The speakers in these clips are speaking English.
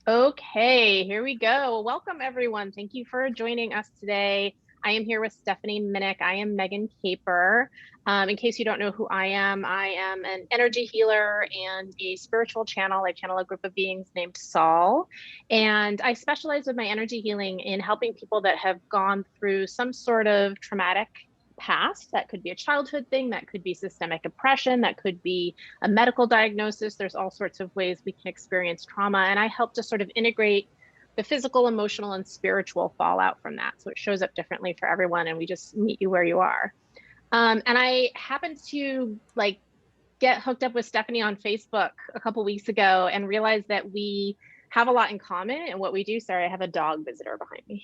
Okay, here we go. Well, welcome everyone. Thank you for joining us today. I am here with Stephanie Minnick. I am Megan Caper. In case you don't know who I am an energy healer and a spiritual channel. I channel a group of beings named Saul. And I specialize with my energy healing in helping people that have gone through some sort of traumatic past. That could be a childhood thing, that could be systemic oppression, that could be a medical diagnosis. There's all sorts of ways we can experience trauma. And I help to sort of integrate the physical, emotional, and spiritual fallout from that. So it shows up differently for everyone, and we just meet you where you are. And I happened to get hooked up with Stephanie on Facebook a couple weeks ago and realized that we have a lot in common and what we do. Sorry, I have a dog visitor behind me.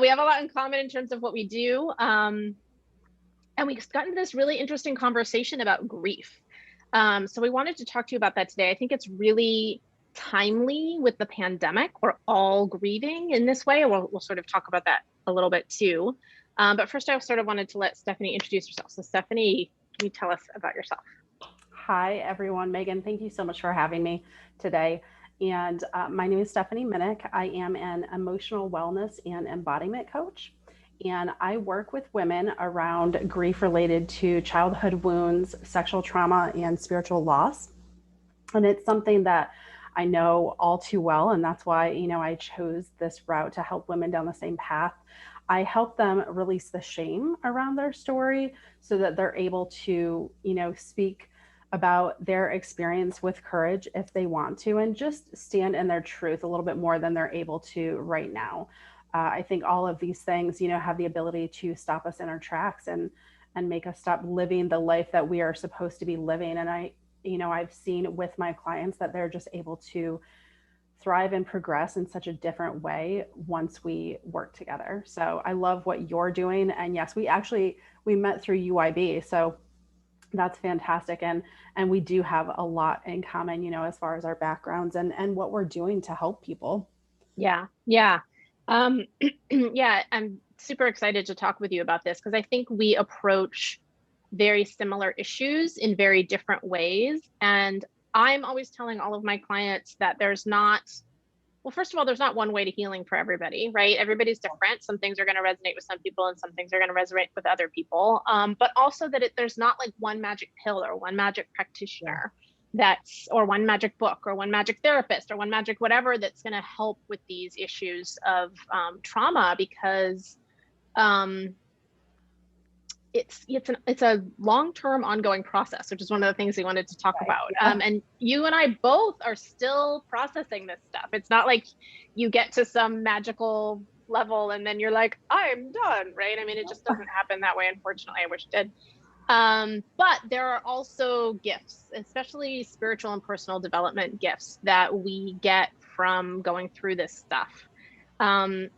We have a lot in common in terms of what we do. And we got into this really interesting conversation about grief. So we wanted to talk to you about that today. I think it's really timely with the pandemic. We're all grieving in this way. We'll sort of talk about that a little bit too. But first, I sort of wanted to let Stephanie introduce herself. So, Stephanie, can you tell us about yourself? Hi, everyone. Megan, thank you so much for having me today. And my name is Stephanie Minnick. I am an emotional wellness and embodiment coach. And I work with women around grief related to childhood wounds, sexual trauma, and spiritual loss. And it's something that I know all too well. And that's why, I chose this route to help women down the same path. I help them release the shame around their story so that they're able to, speak about their experience with courage if they want to and just stand in their truth a little bit more than they're able to right now. I think all of these things, have the ability to stop us in our tracks and make us stop living the life that we are supposed to be living. And I've seen with my clients that they're just able to thrive and progress in such a different way once we work together. So I love what you're doing. And yes, we met through UIB. So that's fantastic. And we do have a lot in common, as far as our backgrounds and what we're doing to help people. Yeah, yeah. Um, yeah, I'm super excited to talk with you about this because I think we approach very similar issues in very different ways. And I'm always telling all of my clients that well, first of all, there's not one way to healing for everybody, right? Everybody's different. Some things are going to resonate with some people and some things are going to resonate with other people. But also that there's not like one magic pill or one magic Yeah. practitioner or one magic book or one magic therapist or one magic whatever that's going to help with these issues of trauma because um, it's a long-term ongoing process, which is one of the things we wanted to talk Right. about. Yeah. And you and I both are still processing this stuff. It's not like you get to some magical level and then you're like, I'm done, right? I mean, it just doesn't happen that way. Unfortunately, I wish it did. But there are also gifts, especially spiritual and personal development gifts that we get from going through this stuff.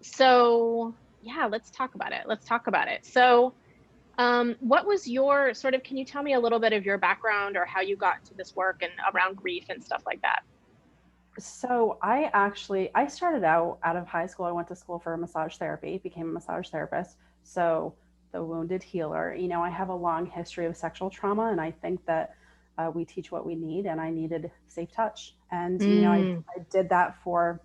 So yeah, let's talk about it. Let's talk about it. So what was your sort of, can you tell me a little bit of your background or how you got into this work and around grief and stuff like that? So I started out of high school. I went to school for massage therapy, became a massage therapist. So the wounded healer, I have a long history of sexual trauma, and I think that we teach what we need, and I needed safe touch. And Mm, I did that for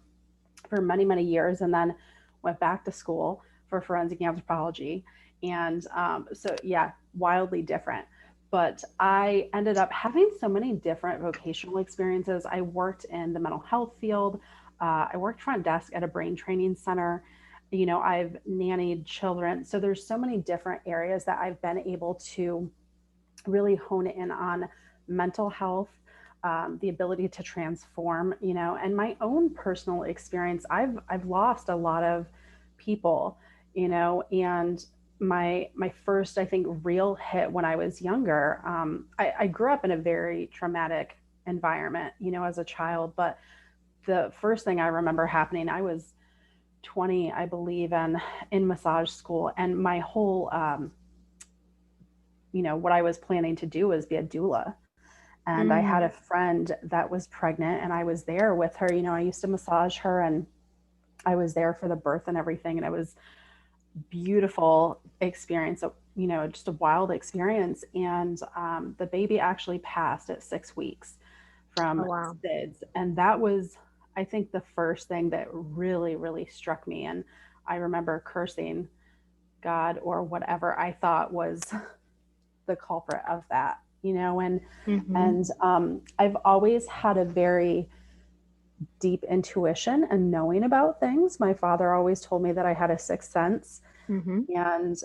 many many years, and then went back to school for forensic anthropology. And so yeah, wildly different. But I ended up having so many different vocational experiences. I worked in the mental health field. I worked front desk at a brain training center. I've nannied children. So there's so many different areas that I've been able to really hone in on mental health, the ability to transform, and my own personal experience. I've lost a lot of people, and my first, I think, real hit when I was younger. I grew up in a very traumatic environment, as a child, but the first thing I remember happening, I was 20, I believe, and in massage school, and my whole what I was planning to do was be a doula. And I had a mm, friend that was pregnant, and I was there with her. I used to massage her, and I was there for the birth and everything. And it was beautiful experience, just a wild experience. And the baby actually passed at 6 weeks from Oh, wow. SIDS. And that was, I think, the first thing that really, really struck me. And I remember cursing God or whatever I thought was the culprit of that, and Mm-hmm. I've always had a very deep intuition and knowing about things. My father always told me that I had a sixth sense. Mm-hmm. And,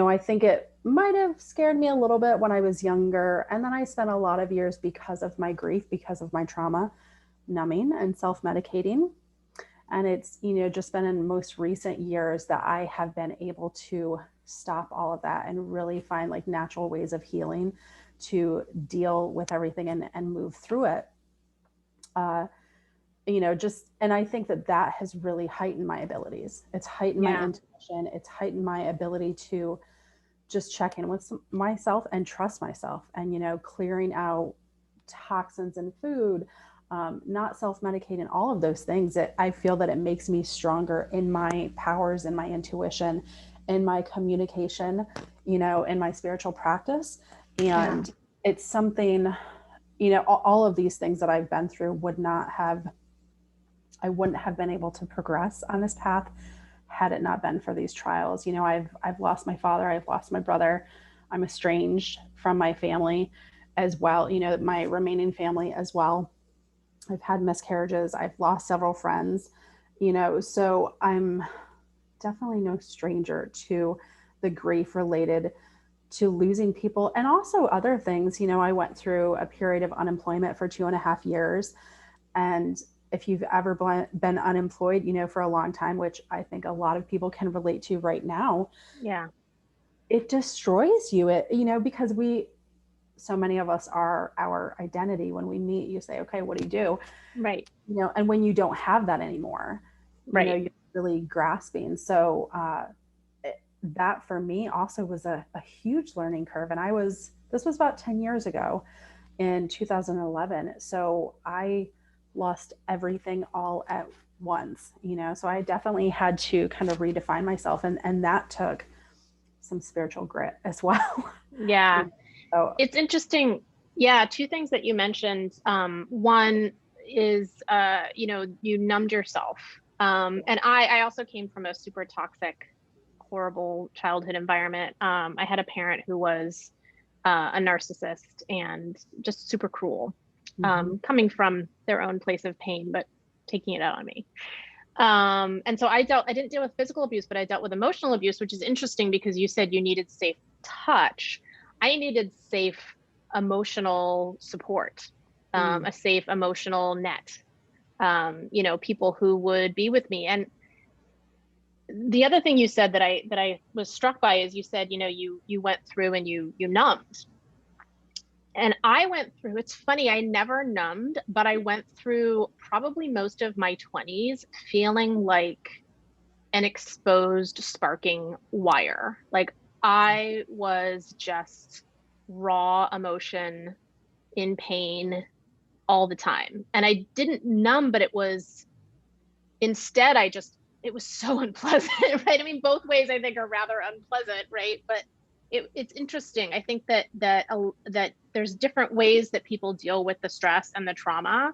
I think it might have scared me a little bit when I was younger. And then I spent a lot of years, because of my grief, because of my trauma, numbing and self medicating. And it's, just been in most recent years that I have been able to stop all of that and really find like natural ways of healing to deal with everything and move through it. Uh, and I think that that has really heightened my abilities. It's heightened my Yeah. intuition. It's heightened my ability to just check in with myself and trust myself, and, clearing out toxins in food, not self-medicating, all of those things. That I feel that it makes me stronger in my powers, in my intuition, in my communication, in my spiritual practice. Yeah. And it's something, all of these things that I've been through I wouldn't have been able to progress on this path had it not been for these trials. I've lost my father, I've lost my brother, I'm estranged from my family as well, my remaining family as well. I've had miscarriages, I've lost several friends, so I'm definitely no stranger to the grief related to losing people and also other things. I went through a period of unemployment for 2.5 years. And if you've ever been unemployed, for a long time, which I think a lot of people can relate to right now, Yeah. it destroys you. Because so many of us are our identity. When we meet, you say, okay, what do you do? Right. And when you don't have that anymore, Right. you're really grasping. So that for me also was a huge learning curve. And this was about 10 years ago in 2011. So I lost everything all at once, so I definitely had to kind of redefine myself. And that took some spiritual grit as well. Yeah. So, It's interesting. Yeah. Two things that you mentioned. One is, you numbed yourself. And I also came from a super toxic, horrible childhood environment. I had a parent who was a narcissist and just super cruel, mhm. coming from their own place of pain, but taking it out on me. And so I didn't deal with physical abuse, but I dealt with emotional abuse, which is interesting because you said you needed safe touch. I needed safe emotional support, Mm. a safe emotional net, people who would be with me. And the other thing you said that I was struck by is you said, you went through and you numbed. And I went through, it's funny, I never numbed, but I went through probably most of my 20s feeling like an exposed sparking wire. Like I was just raw emotion in pain all the time. And I didn't numb, but it was instead, it was so unpleasant, right? I mean, both ways I think are rather unpleasant, right? But it's interesting. I think that there's different ways that people deal with the stress and the trauma.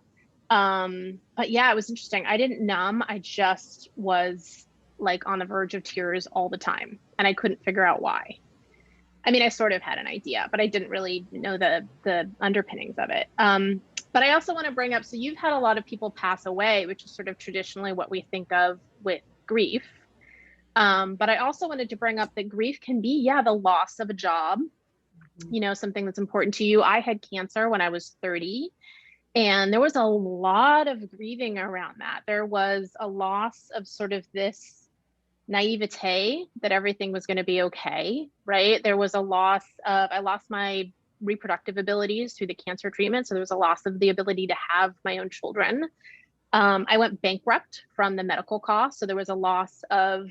But yeah, it was interesting. I didn't numb. I just was like on the verge of tears all the time, and I couldn't figure out why. I mean, I sort of had an idea, but I didn't really know the underpinnings of it. But I also want to bring up, so you've had a lot of people pass away, which is sort of traditionally what we think of with grief. But I also wanted to bring up that grief can be, yeah, the loss of a job, something that's important to you. I had cancer when I was 30, and there was a lot of grieving around that. There was a loss of sort of this naivete that everything was going to be okay, right? There was I lost my reproductive abilities through the cancer treatment. So there was a loss of the ability to have my own children. I went bankrupt from the medical costs. So there was a loss of,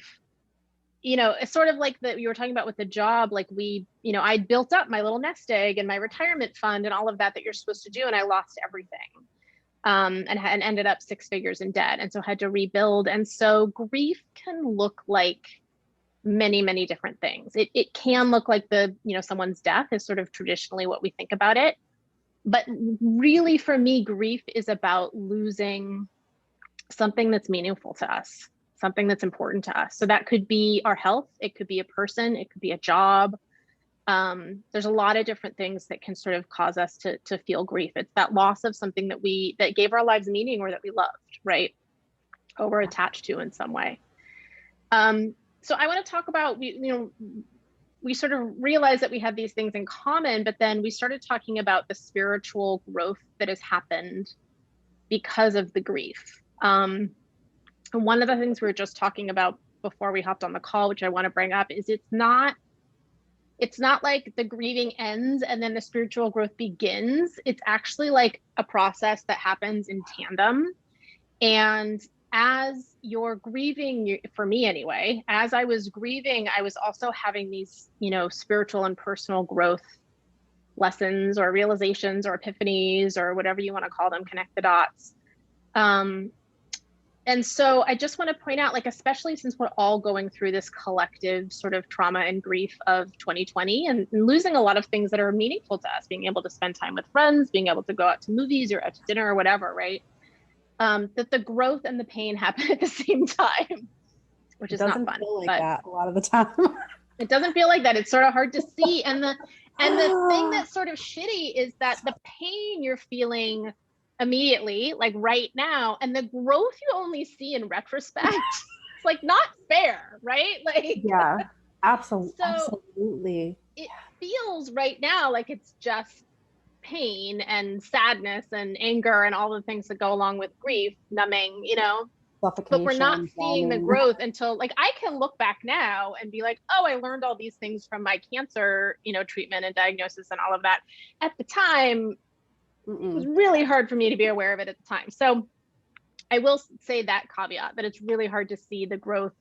it's sort of like that you were talking about with the job. Like I built up my little nest egg and my retirement fund and all of that you're supposed to do. And I lost everything. And ended up 6 figures in debt, and so had to rebuild. And so grief can look like many, many different things. It can look like someone's death is sort of traditionally what we think about it. But really for me, grief is about losing something that's meaningful to us, something that's important to us. So that could be our health, it could be a person, it could be a job. There's a lot of different things that can sort of cause us to feel grief. It's that loss of something that gave our lives meaning or that we loved, right? Or we're attached to in some way. So I want to talk about, we sort of realized that we had these things in common, but then we started talking about the spiritual growth that has happened because of the grief. And one of the things we were just talking about before we hopped on the call, which I want to bring up, is it's not like the grieving ends and then the spiritual growth begins. It's actually like a process that happens in tandem. And as you're grieving, for me anyway, as I was grieving, I was also having these, spiritual and personal growth lessons or realizations or epiphanies or whatever you want to call them, connect the dots. And so I just want to point out, like, especially since we're all going through this collective sort of trauma and grief of 2020 and losing a lot of things that are meaningful to us, being able to spend time with friends, being able to go out to movies or out to dinner or whatever, right? That the growth and the pain happen at the same time, which is not fun. It doesn't feel like that a lot of the time. It doesn't feel like that. It's sort of hard to see. And the thing that's sort of shitty is that the pain you're feeling immediately, like right now, and the growth you only see in retrospect. It's like not fair, right? Like, yeah, absolutely. So absolutely. It feels right now like it's just pain and sadness and anger and all the things that go along with grief, numbing, but we're not seeing the growth until, like, I can look back now and be like, oh, I learned all these things from my cancer, treatment and diagnosis and all of that. At the time, it was really hard for me to be aware of it at the time. So I will say that caveat, that it's really hard to see the growth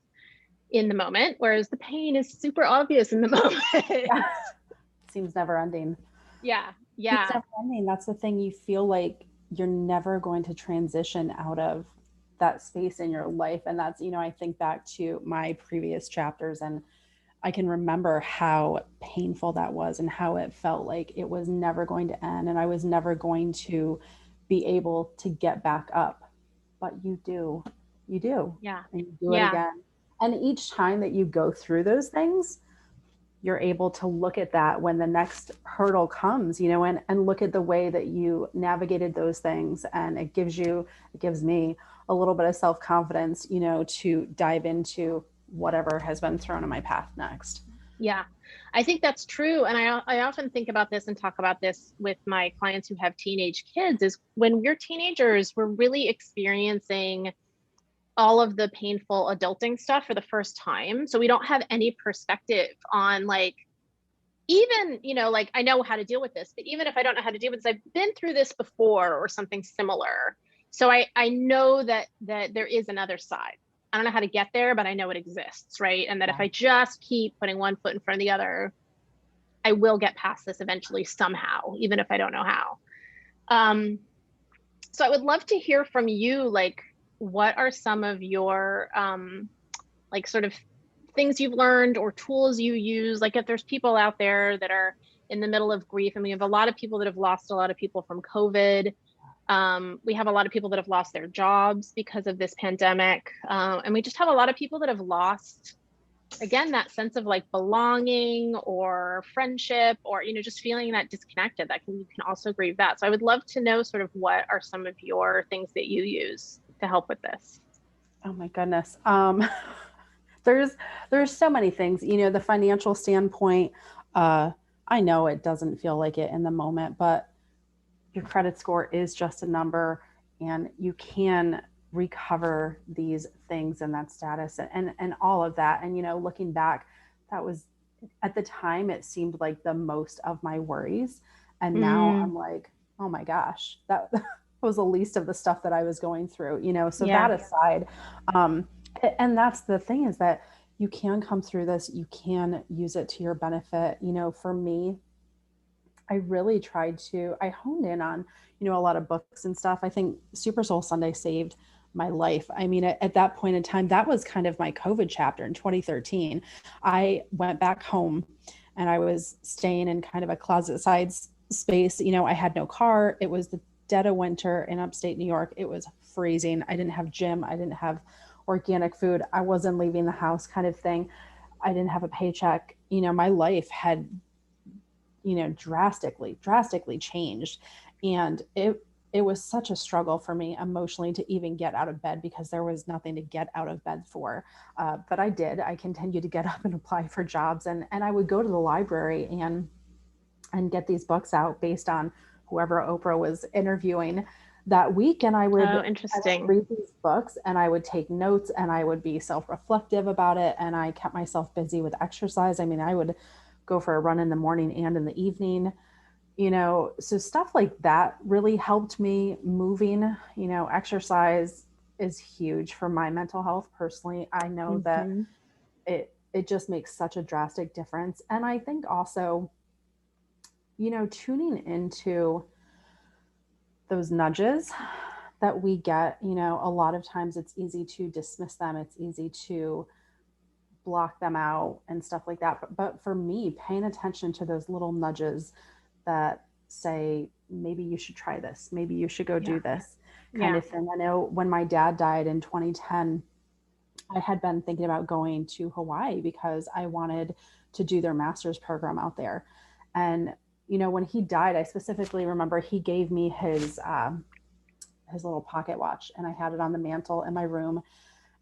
in the moment, whereas the pain is super obvious in the moment. Seems never ending. Yeah. It's never ending. That's the thing. You feel like you're never going to transition out of that space in your life. And that's, I think back to my previous chapters and I can remember how painful that was and how it felt like it was never going to end and I was never going to be able to get back up. But you do. Yeah. And you do it again. And each time that you go through those things, you're able to look at that when the next hurdle comes, and look at the way that you navigated those things. And it gives me a little bit of self-confidence, to dive into whatever has been thrown in my path next. Yeah, I think that's true. And I often think about this and talk about this with my clients who have teenage kids, is when we're teenagers, we're really experiencing all of the painful adulting stuff for the first time. So we don't have any perspective on, like, even, like, I know how to deal with this, but even if I don't know how to deal with this, I've been through this before or something similar. So I know that there is another side. I don't know how to get there, but I know it exists, right? And that if I just keep putting one foot in front of the other, I will get past this eventually somehow, even if I don't know how. So I would love to hear from you, like, what are some of your, like, sort of things you've learned or tools you use? Like, if there's people out there that are in the middle of grief, and we have a lot of people that have lost a lot of people from COVID. We have a lot of people that have lost their jobs because of this pandemic. And we just have a lot of people that have lost, again, that sense of, like, belonging or friendship or, just feeling that disconnected. You can also grieve that. So I would love to know sort of what are some of your things that you use to help with this. Oh my goodness. There's so many things, the financial standpoint. I know it doesn't feel like it in the moment, but your credit score is just a number and you can recover these things and that status and all of that. And, looking back, that was, at the time, it seemed like the most of my worries. And now I'm like, oh my gosh, that was the least of the stuff that I was going through, so that aside. And that's the thing, is that you can come through this, you can use it to your benefit. For me, I really I honed in on, a lot of books and stuff. I think Super Soul Sunday saved my life. I mean, at that point in time, that was kind of my COVID chapter in 2013. I went back home and I was staying in kind of a closet space. I had no car. It was the dead of winter in upstate New York. It was freezing. I didn't have gym. I didn't have organic food. I wasn't leaving the house, kind of thing. I didn't have a paycheck. My life had, drastically changed. And it was such a struggle for me emotionally to even get out of bed because there was nothing to get out of bed for. But I did. I continued to get up and apply for jobs, and I would go to the library and get these books out based on whoever Oprah was interviewing that week. And Oh, I would interesting. read these books and I would take notes and I would be self-reflective about it. And I kept myself busy with exercise. I mean, I would go for a run in the morning and in the evening, so stuff like that really helped me. Moving, exercise is huge for my mental health personally. I know that Mhm. it just makes such a drastic difference. And I think also, tuning into those nudges that we get, a lot of times it's easy to dismiss them. It's easy to block them out and stuff like that. But for me, paying attention to those little nudges that say, maybe you should try this, maybe you should go Yeah. do this kind Yeah. of thing. I know when my dad died in 2010, I had been thinking about going to Hawaii because I wanted to do their master's program out there. And, when he died, I specifically remember he gave me his little pocket watch, and I had it on the mantle in my room.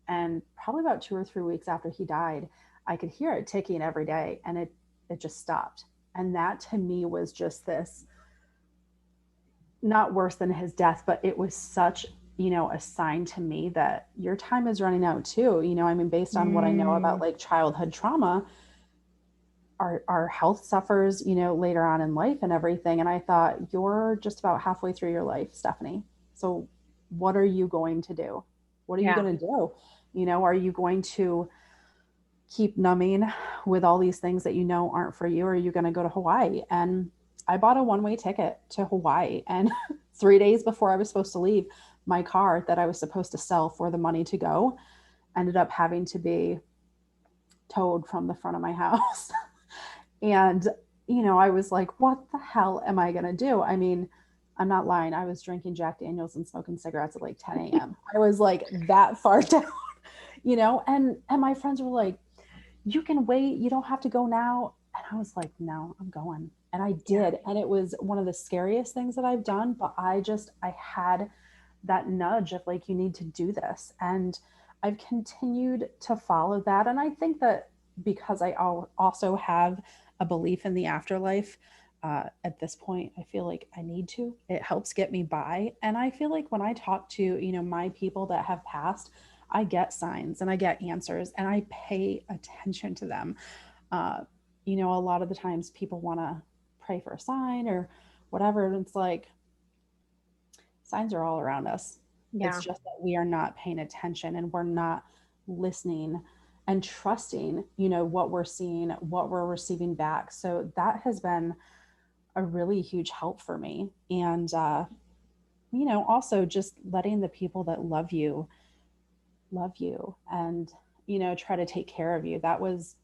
And probably about 2 or 3 weeks after he died, I could hear it ticking every day, and it just stopped. And that to me was just this, not worse than his death, but it was such, a sign to me that your time is running out too. I mean, based on what I know about Mm, like childhood trauma, our health suffers, later on in life and everything. And I thought, you're just about halfway through your life, Stephanie. So what are you going to do? What are you yeah. going to do? Are you going to keep numbing with all these things that aren't for you? Or are you going to go to Hawaii? And I bought a one-way ticket to Hawaii. And 3 days before I was supposed to leave, my car that I was supposed to sell for the money to go ended up having to be towed from the front of my house. And, I was like, what the hell am I going to do? I mean, I'm not lying. I was drinking Jack Daniels and smoking cigarettes at like 10 a.m. I was like that far down, and my friends were like, you can wait. You don't have to go now. And I was like, no, I'm going. And I Yeah. did. And it was one of the scariest things that I've done. But I had that nudge of like, you need to do this. And I've continued to follow that. And I think that because I also have a belief in the afterlife, at this point, I feel like I need to. It helps get me by. And I feel like when I talk to, my people that have passed, I get signs and I get answers and I pay attention to them. Uh, a lot of the times people want to pray for a sign or whatever. And it's like, signs are all around us. It's Yeah. just that we are not paying attention and we're not listening and trusting, what we're seeing, what we're receiving back. So that has been a really huge help for me. And, also just letting the people that love you and, try to take care of you. That was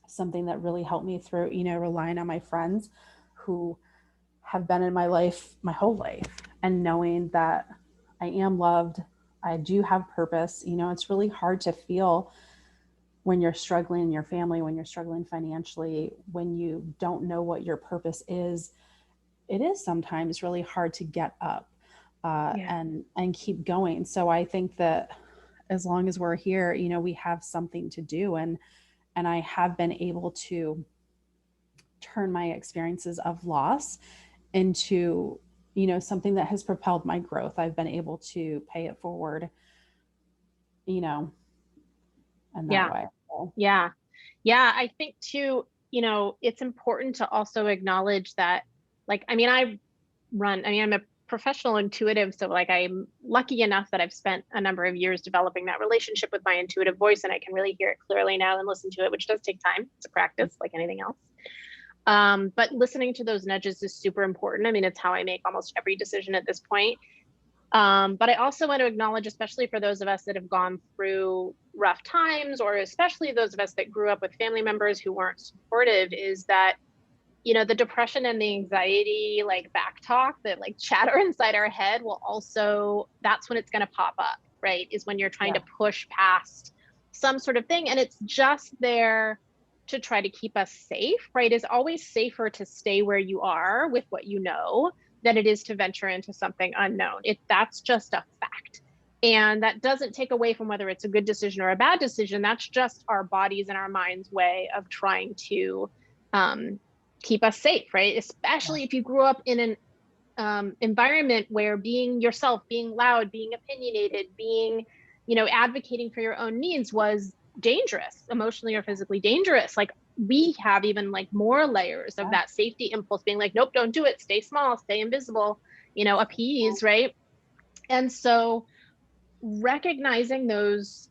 something that really helped me through, relying on my friends who have been in my life my whole life and knowing that I am loved. I do have purpose. It's really hard to feel when you're struggling in your family, when you're struggling financially, when you don't know what your purpose is. It is sometimes really hard to get up Yeah. and keep going. So I think that as long as we're here, we have something to do, and I have been able to turn my experiences of loss into something that has propelled my growth. I've been able to pay it forward, you know in that Yeah. way. So, Yeah. Yeah. I think too, it's important to also acknowledge that, like, I'm a professional intuitive. So, like, I'm lucky enough that I've spent a number of years developing that relationship with my intuitive voice, and I can really hear it clearly now and listen to it, which does take time. It's a practice like anything else. But listening to those nudges is super important. I mean, it's how I make almost every decision at this point. But I also want to acknowledge, especially for those of us that have gone through rough times, or especially those of us that grew up with family members who weren't supportive, is that the depression and the anxiety, like back talk, that like chatter inside our head will also, that's when it's going to pop up, right? Is when you're trying to push past some sort of thing. And it's just there to try to keep us safe, right? It's always safer to stay where you are with what you know than it is to venture into something unknown. That's just a fact. And that doesn't take away from whether it's a good decision or a bad decision. That's just our bodies and our minds' way of trying to keep us safe, right? Especially if you grew up in an environment where being yourself, being loud, being opinionated, being, advocating for your own needs was dangerous, emotionally or physically dangerous. Like we have even like more layers of that safety impulse being like, nope, don't do it. Stay small, stay invisible, appease, right? And so recognizing those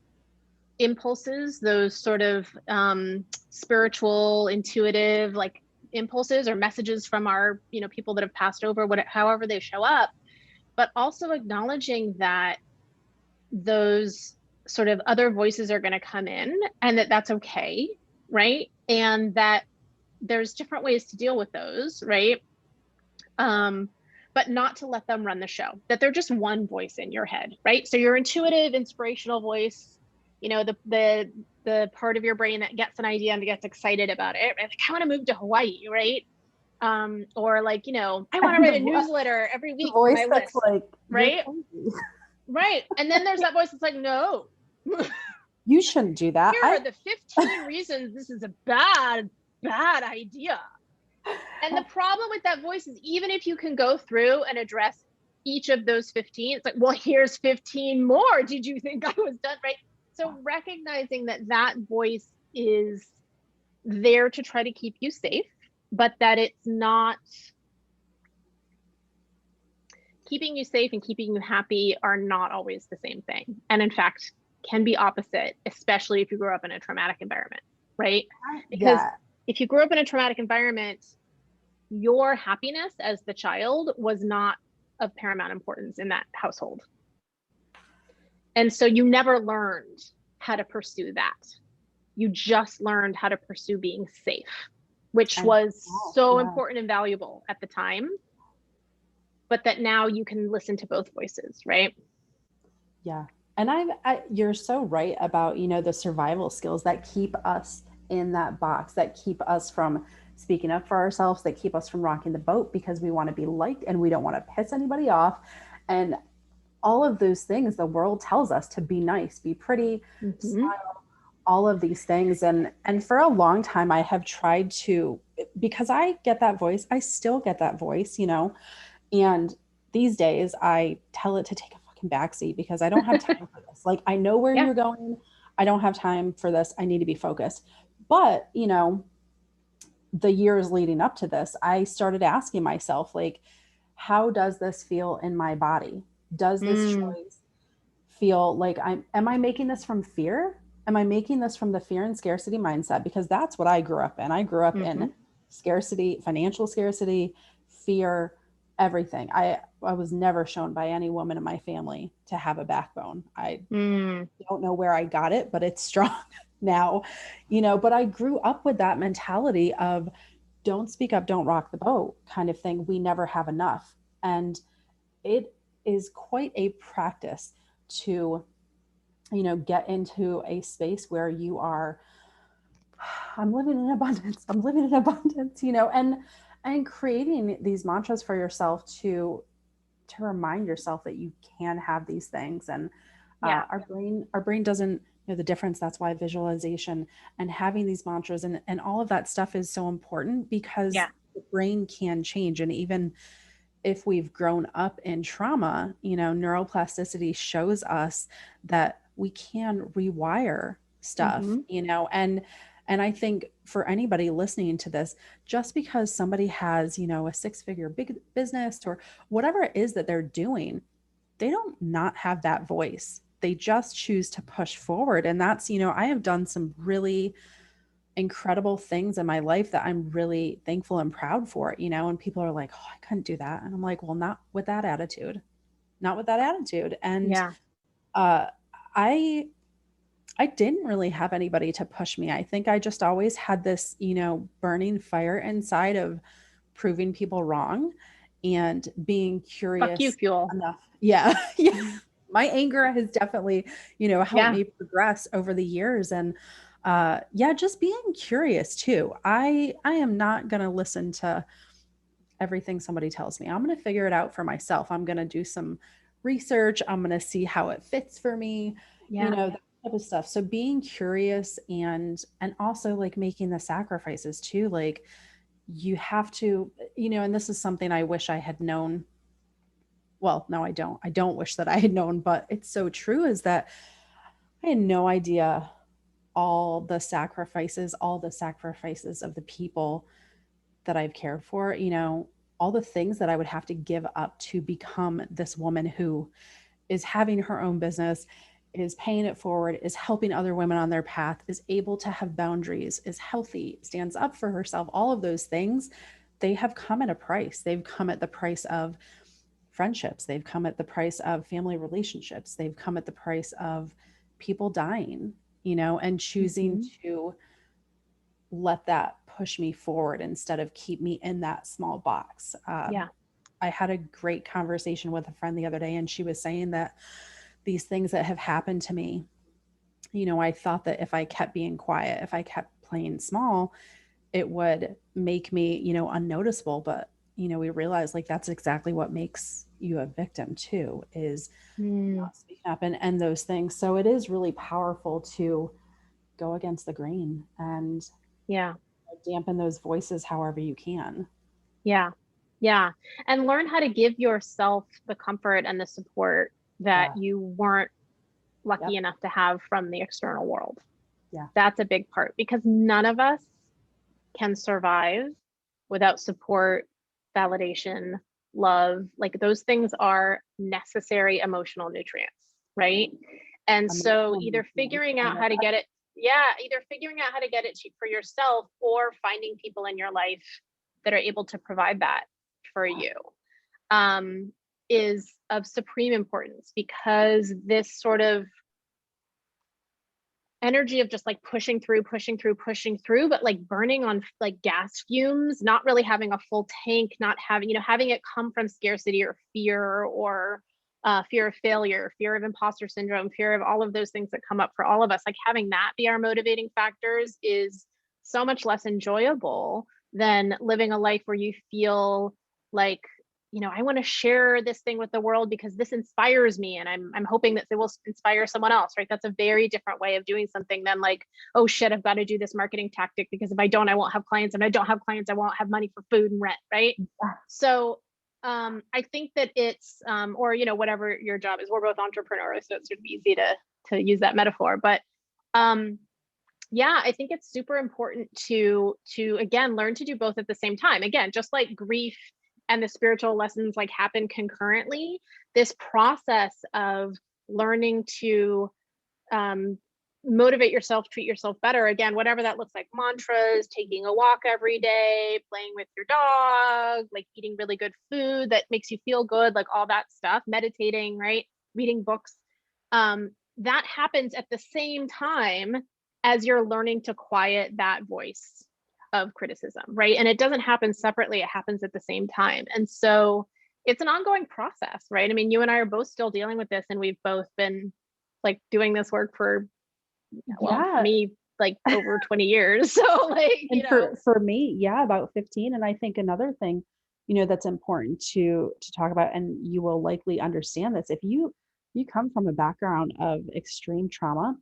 impulses, those sort of spiritual, intuitive, like impulses or messages from our, people that have passed over, however they show up, but also acknowledging that those sort of other voices are going to come in and that's okay, right? And that there's different ways to deal with those, right? But not to let them run the show, that they're just one voice in your head, right? So your intuitive, inspirational voice, the part of your brain that gets an idea and gets excited about it. Like, I want to move to Hawaii, right? Or like, I want to write a newsletter every week for my list, like, right? Right. And then there's that voice that's like, no, you shouldn't do that. Here are the 15 reasons this is a bad idea. And the problem with that voice is even if you can go through and address each of those 15, it's like, well, here's 15 more. Did you think I was done? Right. So recognizing that voice is there to try to keep you safe, but that it's not keeping you safe and keeping you happy are not always the same thing. And in fact, can be opposite, especially if you grew up in a traumatic environment, right? Because if you grew up in a traumatic environment, your happiness as the child was not of paramount importance in that household. And so you never learned how to pursue that. You just learned how to pursue being safe, which was so important and valuable at the time, but that now you can listen to both voices, right? Yeah. And you're so right about, the survival skills that keep us in that box, that keep us from speaking up for ourselves, that keep us from rocking the boat because we want to be liked and we don't want to piss anybody off. And all of those things, the world tells us to be nice, be pretty, smile, all of these things. And for a long time, I have tried to, because I get that voice, I still get that voice, and these days I tell it to take a fucking backseat because I don't have time for this. Like, I know where you're going. I don't have time for this. I need to be focused. But, the years leading up to this, I started asking myself, like, how does this feel in my body? Does this choice feel like am I making this from fear? Am I making this from the fear and scarcity mindset? Because that's what I grew up in. I grew up in scarcity, financial scarcity, fear, everything. I was never shown by any woman in my family to have a backbone. I don't know where I got it, but it's strong now, but I grew up with that mentality of don't speak up, don't rock the boat kind of thing. We never have enough. And it is quite a practice to, get into a space where you are, I'm living in abundance, and creating these mantras for yourself to remind yourself that you can have these things. And our brain doesn't know the difference. That's why visualization and having these mantras and all of that stuff is so important, because the brain can change. And even if we've grown up in trauma, neuroplasticity shows us that we can rewire stuff, and I think for anybody listening to this, just because somebody has, a 6-figure big business or whatever it is that they're doing, they don't not have that voice. They just choose to push forward. And that's, I have done some really incredible things in my life that I'm really thankful and proud for, and people are like, oh, I couldn't do that. And I'm like, well, not with that attitude. And I didn't really have anybody to push me. I think I just always had this, burning fire inside of proving people wrong and being Fuck you, curious fuel. enough. Yeah. Yeah. My anger has definitely, helped Yeah. me progress over the years. And yeah, just being curious too. I am not going to listen to everything somebody tells me. I'm going to figure it out for myself. I'm going to do some research. I'm going to see how it fits for me, Yeah. that type of stuff. So being curious and also like making the sacrifices too. Like you have to, and this is something I wish I had known. Well, no, I don't. I don't wish that I had known, but it's so true is that I had no idea all the sacrifices of the people that I've cared for, all the things that I would have to give up to become this woman who is having her own business, is paying it forward, is helping other women on their path, is able to have boundaries, is healthy, stands up for herself. All of those things, they have come at a price. They've come at the price of friendships. They've come at the price of family relationships. They've come at the price of people dying, and choosing Mhm. to let that push me forward instead of keep me in that small box. Yeah. I had a great conversation with a friend the other day, and she was saying that these things that have happened to me, I thought that if I kept being quiet, if I kept playing small, it would make me, unnoticeable. But, we realized like that's exactly what makes you a victim too, is Mm. not speaking up and those things. So it is really powerful to go against the grain and Yeah. dampen those voices however you can. Yeah. Yeah. And learn how to give yourself the comfort and the support that Yeah. you weren't lucky Yep. enough to have from the external world. Yeah. That's a big part because none of us can survive without support, validation, love. Like those things are necessary emotional nutrients, right? And so Emotional either nutrients. figuring I out love how to that. get it, yeah, either figuring out how to get it for yourself or finding people in your life that are able to provide that for you um, is of supreme importance because this sort of energy of just like pushing through, but like burning on like gas fumes, not really having a full tank, not having, having it come from scarcity or fear or fear of failure, fear of imposter syndrome, fear of all of those things that come up for all of us. Like having that be our motivating factors is so much less enjoyable than living a life where you feel like I want to share this thing with the world because this inspires me and I'm hoping that it will inspire someone else, right? That's a very different way of doing something than like, oh shit, I've got to do this marketing tactic because if I don't, I won't have clients, and I don't have clients, I won't have money for food and rent, right? So I think that it's or whatever your job is, we're both entrepreneurs, so it's sort of easy to use that metaphor, but yeah, I think it's super important to again learn to do both at the same time. Again, just like grief and the spiritual lessons like happen concurrently, this process of learning to um, motivate yourself, treat yourself better, again, whatever that looks like, mantras, taking a walk every day, playing with your dog, like eating really good food that makes you feel good, like all that stuff, meditating, right? Reading books. That happens at the same time as you're learning to quiet that voice of criticism, right? And it doesn't happen separately, it happens at the same time. And so it's an ongoing process, right? I mean, you and I are both still dealing with this, and we've both been like doing this work for, well, Yeah. me, like over 20 years. So like, And for me, yeah, about 15. And I think another thing, that's important to talk about, and you will likely understand this, if you come from a background of extreme trauma,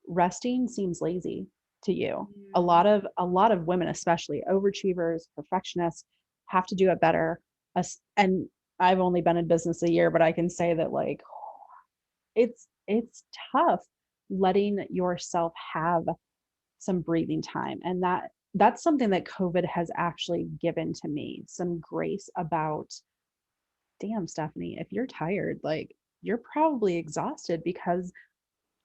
resting seems lazy to you. A lot of women, especially overachievers, perfectionists, have to do it better. And I've only been in business a year, but I can say that like it's tough letting yourself have some breathing time, and that's something that COVID has actually given to me some grace about. Damn, Stephanie, if you're tired, like you're probably exhausted, because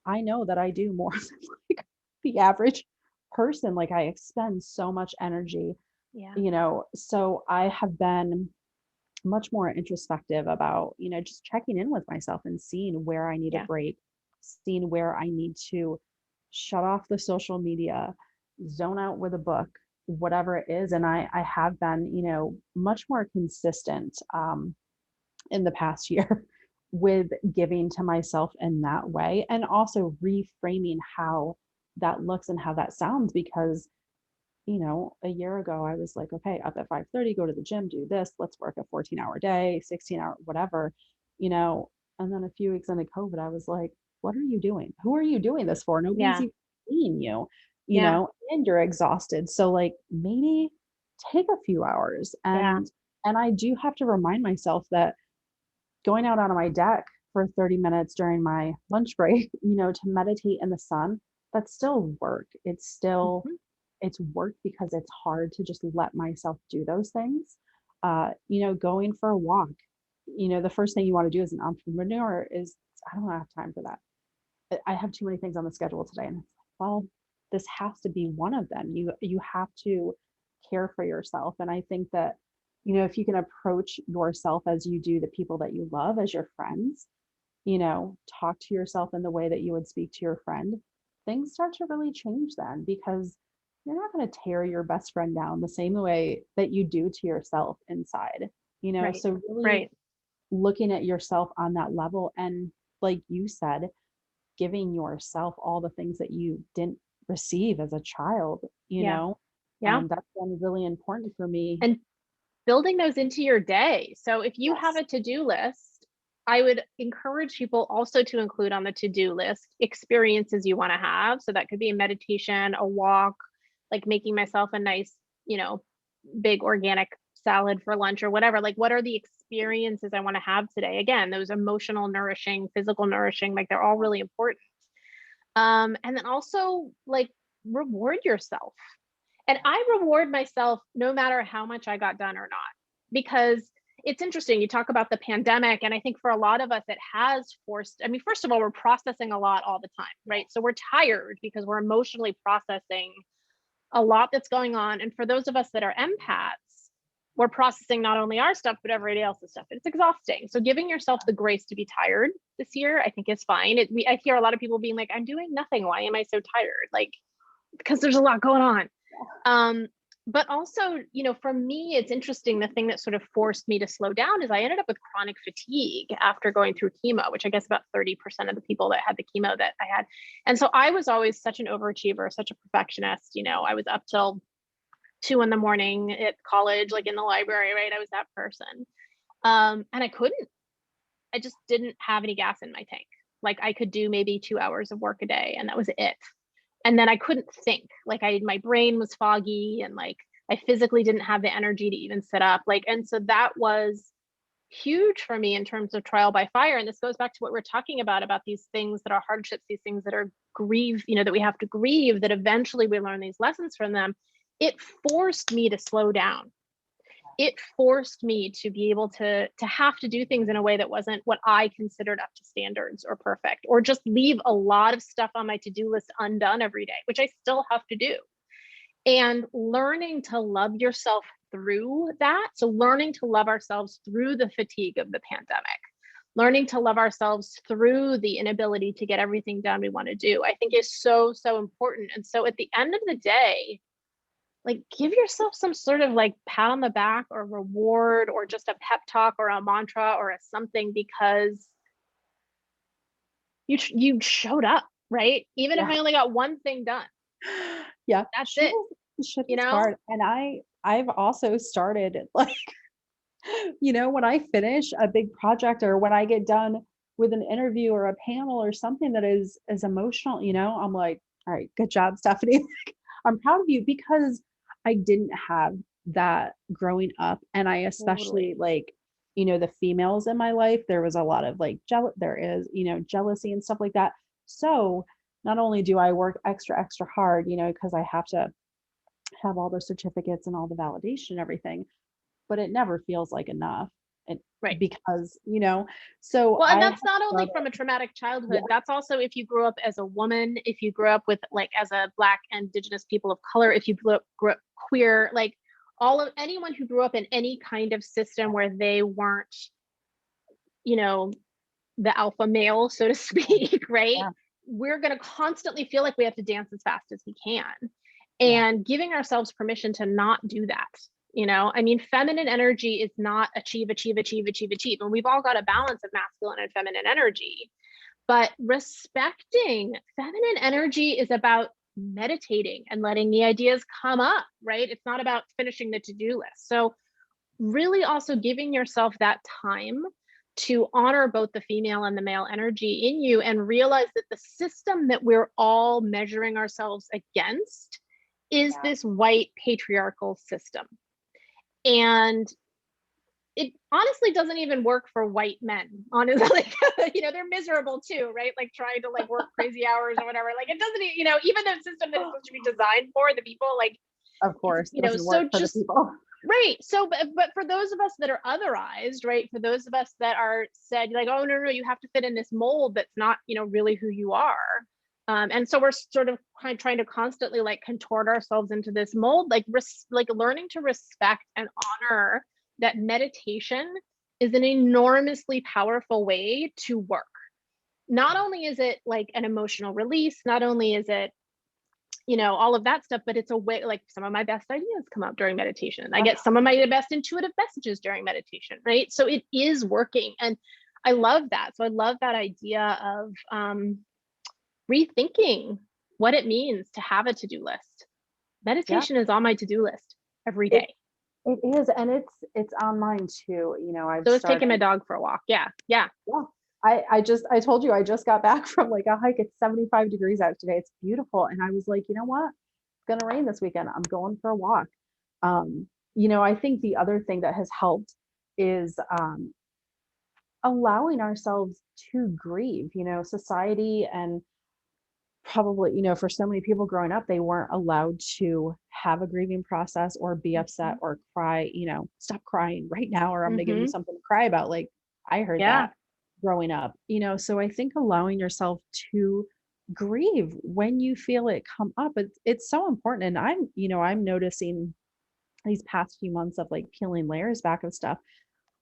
I know that I do more than like the average person. Like I expend so much energy, yeah, so I have been much more introspective about, just checking in with myself and seeing where I need a yeah, break, seeing where I need to shut off the social media, zone out with a book, whatever it is. And I have been, much more consistent in the past year with giving to myself in that way, and also reframing how that looks and how that sounds. Because a year ago I was like, okay, up at 5:30, go to the gym, do this, let's work a 14-hour day, 16-hour, whatever, you know. And then a few weeks into COVID, I was like, what are you doing? Who are you doing this for? Nobody's Yeah. even seeing you, Yeah. and you're exhausted. So like maybe take a few hours. Yeah. And I do have to remind myself that going out on my deck for 30 minutes during my lunch break, to meditate in the sun, that's still work. It's still Mhm. it's work because it's hard to just let myself do those things. Going for a walk, the first thing you want to do as an entrepreneur is, I don't have time for that. I have too many things on the schedule today. And it's like, well, this has to be one of them. You have to care for yourself. And I think that, if you can approach yourself as you do the people that you love as your friends, talk to yourself in the way that you would speak to your friend, things start to really change then, because you're not going to tear your best friend down the same way that you do to yourself inside, Right. so really Right. looking at yourself on that level, and like you said, giving yourself all the things that you didn't receive as a child, Yeah. Yeah. that's been really important for me. And building those into your day. So if you have Yes. a to-do list, I would encourage people also to include on the to-do list experiences you want to have. So that could be a meditation, a walk, like making myself a nice, big organic salad for lunch or whatever. Like, what are the experiences I want to have today? Again, those emotional nourishing, physical nourishing, like they're all really important. And then also like reward yourself. And I reward myself no matter how much I got done or not, because it's interesting. You talk about the pandemic, and I think for a lot of us, it has forced, I mean, first of all, we're processing a lot all the time, right? So we're tired because we're emotionally processing a lot that's going on. And for those of us that are empaths, we're processing not only our stuff, but everybody else's stuff. It's exhausting. So giving yourself the grace to be tired this year, I think is fine. I hear a lot of people being like, I'm doing nothing. Why am I so tired? Like, because there's a lot going on. But also, for me, it's interesting. The thing that sort of forced me to slow down is I ended up with chronic fatigue after going through chemo, which I guess about 30% of the people that had the chemo that I had. And so I was always such an overachiever, such a perfectionist. I was up till 2 a.m. at college, like in the library, right? I was that person. And I just didn't have any gas in my tank. Like I could do maybe 2 hours of work a day, and that was it. And then I couldn't think. Like my brain was foggy, and like I physically didn't have the energy to even sit up. And so that was huge for me in terms of trial by fire. And this goes back to what we're talking about these things that are hardships, these things that are grieve, that we have to grieve, that eventually we learn these lessons from them. It forced me to slow down. It forced me to be able to have to do things in a way that wasn't what I considered up to standards or perfect, or just leave a lot of stuff on my to-do list undone every day, which I still have to do. And learning to love yourself through that. So learning to love ourselves through the fatigue of the pandemic, learning to love ourselves through the inability to get everything done we want to do, I think is so, so important. And so at the end of the day, like give yourself some sort of like pat on the back or reward, or just a pep talk or a mantra or a something, because you showed up, right? Even if Yeah. I only got one thing done, Yeah. that's it. Shit You is know? hard. And I've also started like, when I finish a big project, or when I get done with an interview or a panel or something that is emotional, I'm like, all right, good job, Stephanie. I'm proud of you, because I didn't have that growing up. And I especially Totally. like, the females in my life, there was a lot of like there is, jealousy and stuff like that. So not only do I work extra, extra hard, because I have to have all the certificates and all the validation and everything, but it never feels like enough. And Right. because, so Well, and I have that's not only started, from a traumatic yeah, childhood, that's also if you grew up as a woman, if you grew up with like as a Black and Indigenous people of color, if you grew up queer, like all of anyone who grew up in any kind of system where they weren't, you know, the alpha male, so to speak, right? yeah, we're going to constantly feel like we have to dance as fast as we can, Yeah. and giving ourselves permission to not do that. I mean, feminine energy is not achieve, achieve, achieve, achieve, achieve. And we've all got a balance of masculine and feminine energy. But respecting feminine energy is about meditating and letting the ideas come up, right? It's not about finishing the to-do list. So really also giving yourself that time to honor both the female and the male energy in you, and realize that the system that we're all measuring ourselves against is this white patriarchal system. And it honestly doesn't even work for white men, honestly. Like, they're miserable too, right? Like trying to like work crazy hours or whatever. Like it doesn't, even the system that it's supposed to be designed for the people, like, Of course, it doesn't so work for just the people. right. So, but for those of us that are otherized, right? For those of us that are said like, oh, no, you have to fit in this mold that's not, really who you are. And so we're sort of trying to constantly like contort ourselves into this mold, like learning to respect and honor that meditation is an enormously powerful way to work. Not only is it like an emotional release, not only is it, all of that stuff, but it's a way, like some of my best ideas come up during meditation. I get some of my best intuitive messages during meditation, right? So it is working. And I love that. So I love that idea of rethinking what it means to have a to-do list. Meditation is on my to-do list every day. It is, and it's on mine too. So it's taking my dog for a walk. Yeah. I told you I just got back from like a hike. It's 75 degrees out today. It's beautiful, and I was like, you know what? It's gonna rain this weekend. I'm going for a walk. I think the other thing that has helped is allowing ourselves to grieve. Society and probably, for so many people growing up, they weren't allowed to have a grieving process or be upset or cry, stop crying right now, or I'm gonna give you something to cry about. Like I heard that growing up, so I think allowing yourself to grieve when you feel it come up, it's so important. And I'm noticing these past few months of like peeling layers back of stuff.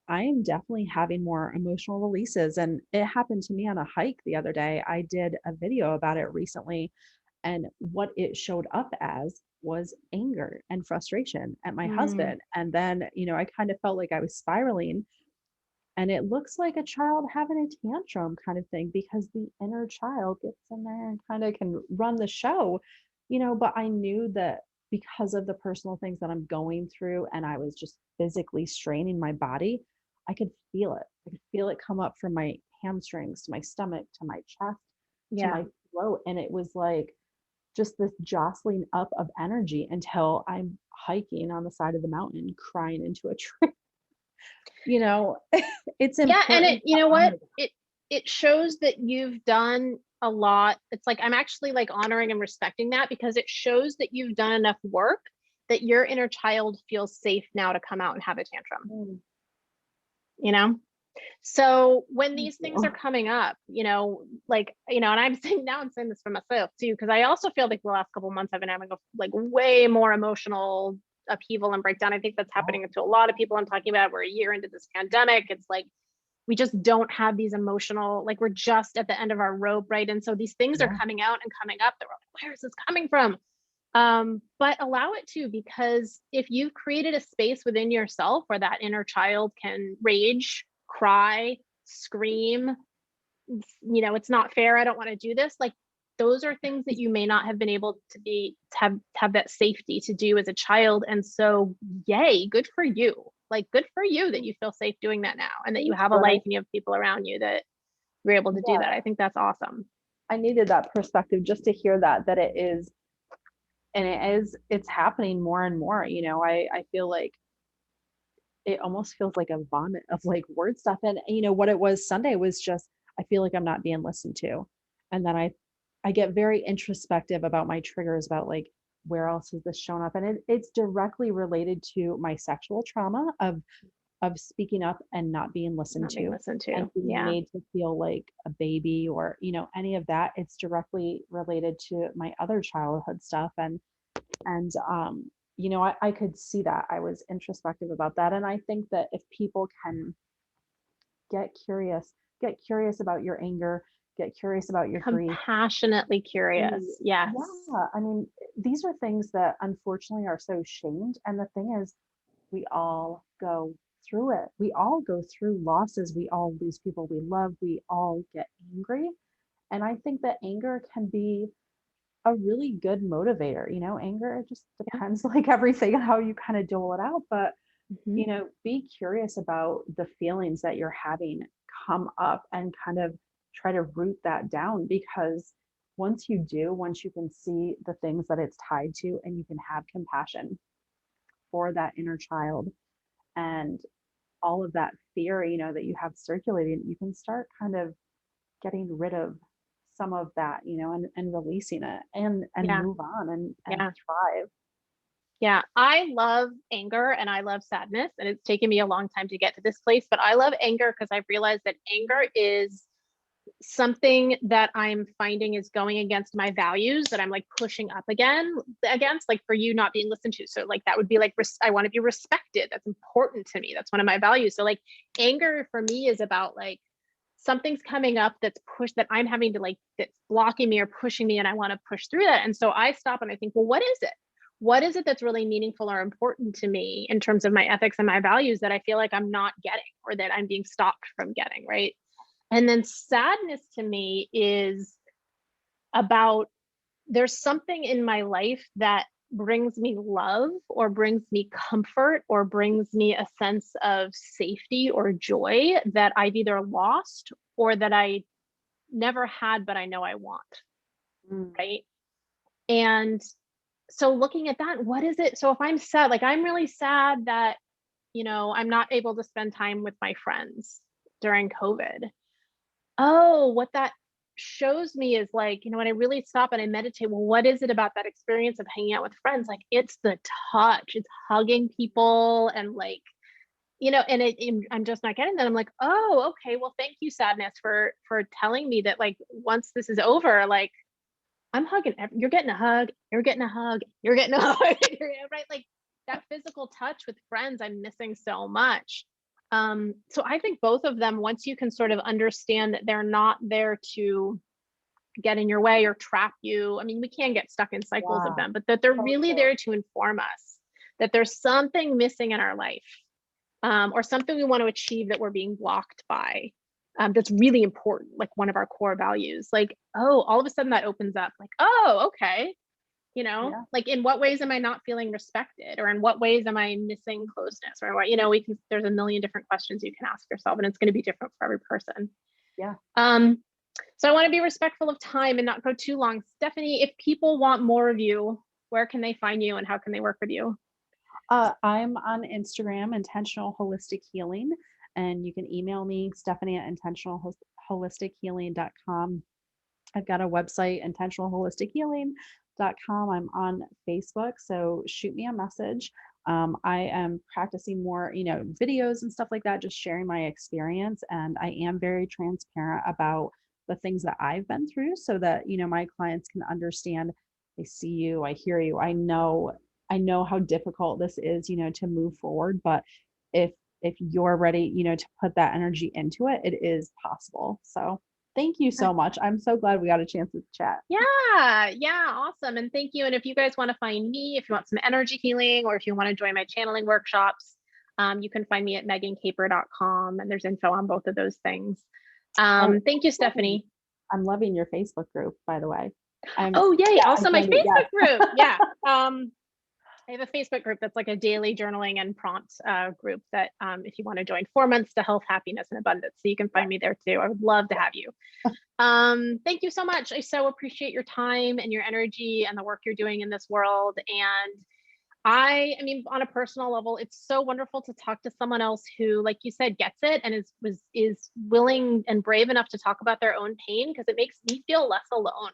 I am definitely having more emotional releases. And it happened to me on a hike the other day. I did a video about it recently, and what it showed up as was anger and frustration at my husband. And then, I kind of felt like I was spiraling. And it looks like a child having a tantrum kind of thing, because the inner child gets in there and kind of can run the show, but I knew that because of the personal things that I'm going through, and I was just physically straining my body, I could feel it. I could feel it come up from my hamstrings to my stomach to my chest to my throat. And it was like just this jostling up of energy until I'm hiking on the side of the mountain crying into a tree. It's important. Yeah, and it shows that you've done a lot. It's like I'm actually like honoring and respecting that, because it shows that you've done enough work that your inner child feels safe now to come out and have a tantrum. So when these things are coming up, and I'm saying this for myself too, because I also feel like the last couple of months I've been having like way more emotional upheaval and breakdown. I think that's happening to a lot of people. I'm talking about, we're a year into this pandemic. It's like we just don't have these emotional, like we're just at the end of our rope, right? And so these things are coming out and coming up that we're like, where is this coming from? But allow it to, because if you've created a space within yourself where that inner child can rage, cry, scream, it's not fair, I don't want to do this, like those are things that you may not have been able to have that safety to do as a child. And so yay, good for you. Like good for you that you feel safe doing that now, and that you have a life and you have people around you that you're able to do that. I think that's awesome. I needed that perspective just to hear that it is, and it's happening more and more. I feel like it almost feels like a vomit of like word stuff. And what it was Sunday was just, I feel like I'm not being listened to. And then I get very introspective about my triggers, about like, where else has this shown up? And it's directly related to my sexual trauma of speaking up and not being listened to and being made to feel like a baby, or any of that. It's directly related to my other childhood stuff. And I could see that. I was introspective about that. And I think that if people can get curious about your anger, get curious about your grief. Compassionately curious. Be- Yes. Yeah, I mean, these are things that unfortunately are so shamed. And the thing is, we all go through it. We all go through losses. We all lose people we love. We all get angry. And I think that anger can be a really good motivator. Anger, it just depends like everything, how you kind of dole it out. But, Mhm. be curious about the feelings that you're having come up and kind of try to root that down, because once you can see the things that it's tied to, and you can have compassion for that inner child and all of that fear, that you have circulating, you can start kind of getting rid of some of that, and releasing it and Yeah. move on and Yeah. thrive. Yeah. I love anger and I love sadness. And it's taken me a long time to get to this place, but I love anger because I've realized that anger is something that I'm finding is going against my values, that I'm like pushing up against, like for you not being listened to. So like that would be like, I want to be respected. That's important to me. That's one of my values. So like anger for me is about like something's coming up that I'm having to like, that's blocking me or pushing me, and I want to push through that. And so I stop and I think, well, what is it? What is it that's really meaningful or important to me in terms of my ethics and my values that I feel like I'm not getting, or that I'm being stopped from getting, right? And then sadness to me is about, there's something in my life that brings me love or brings me comfort or brings me a sense of safety or joy that I've either lost or that I never had, but I know I want, Mm. right? And so looking at that, what is it? So if I'm sad, like I'm really sad that, I'm not able to spend time with my friends during COVID. Oh, what that shows me is like, when I really stop and I meditate, well, what is it about that experience of hanging out with friends? Like it's the touch, it's hugging people and like, I'm just not getting that. I'm like, oh, okay. Well, thank you, sadness, for telling me that like once this is over, like I'm hugging, you're getting a hug, you're getting a hug, you're getting a hug, right? Like that physical touch with friends, I'm missing so much. So I think both of them, once you can sort of understand that they're not there to get in your way or trap you. I mean, we can get stuck in cycles of Yeah, them, but that they're so really true. there to inform us that there's something missing in our life, or something we want to achieve that we're being blocked by. That's really important, like one of our core values. Like, oh, all of a sudden that opens up, like, oh, okay, Yeah. like in what ways am I not feeling respected, or in what ways am I missing closeness, or what, there's a million different questions you can ask yourself, and it's going to be different for every person. Yeah. So I want to be respectful of time and not go too long. Stephanie, if people want more of you, where can they find you and how can they work with you? I'm on Instagram, Intentional Holistic Healing, and you can email me, Stephanie at intentionalholistichealing.com. I've got a website, intentionalholistichealing.com. I'm on Facebook, so shoot me a message. I am practicing more, videos and stuff like that, just sharing my experience. And I am very transparent about the things that I've been through so that, my clients can understand. I see you, I hear you, I know how difficult this is, to move forward, but if you're ready, to put that energy into it, it is possible. So thank you so much. I'm so glad we got a chance to chat. Yeah, awesome. And thank you. And if you guys want to find me, if you want some energy healing, or if you want to join my channeling workshops, you can find me at megancaper.com, and there's info on both of those things. Thank you, Stephanie. I'm loving your Facebook group, by the way. Oh, yay. Also my Facebook yeah. group. Yeah. I have a Facebook group that's like a daily journaling and prompt group that if you want to join, 4 months to health, happiness, and abundance. So you can find me there too. I would love to have you. Thank you so much. I so appreciate your time and your energy and the work you're doing in this world. And I mean, on a personal level, it's so wonderful to talk to someone else who, like you said, gets it and is willing and brave enough to talk about their own pain, because it makes me feel less alone.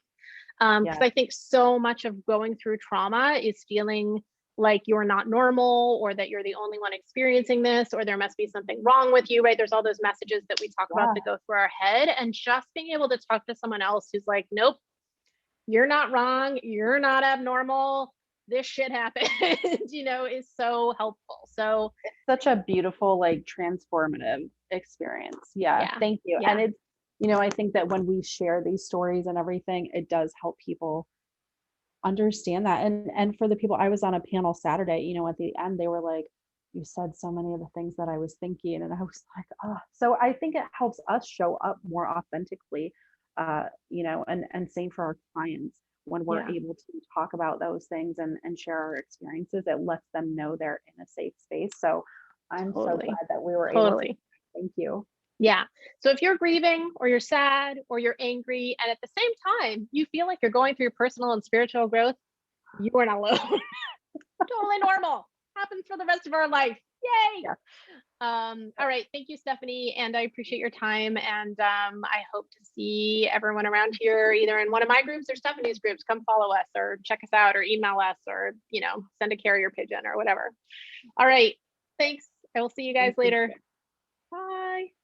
Because I think so much of going through trauma is feeling like you're not normal, or that you're the only one experiencing this, or there must be something wrong with you, right? There's all those messages that we talk about that go through our head, and just being able to talk to someone else who's like, nope, you're not wrong, you're not abnormal, this shit happened, is so helpful. So it's such a beautiful, like, transformative experience. Yeah. Thank you. Yeah. And you know, I think that when we share these stories and everything, it does help people understand that. And for the people, I was on a panel Saturday, you know, at the end, they were like, you said so many of the things that I was thinking. And I was like, oh, so I think it helps us show up more authentically, you know, and same for our clients when we're Yeah, able to talk about those things and share our experiences. It lets them know they're in a safe space. So I'm so totally. glad that we were able to. Totally. Thank you. Yeah. So if you're grieving or you're sad or you're angry, and at the same time, you feel like you're going through personal and spiritual growth, you are not alone. Totally normal. Happens for the rest of our life. Yay. Yeah. All right. Thank you, Stephanie. And I appreciate your time. And I hope to see everyone around here, either in one of my groups or Stephanie's groups. Come follow us or check us out or email us or, you know, send a carrier pigeon or whatever. All right. Thanks. I will see you guys Thank you. later. Bye.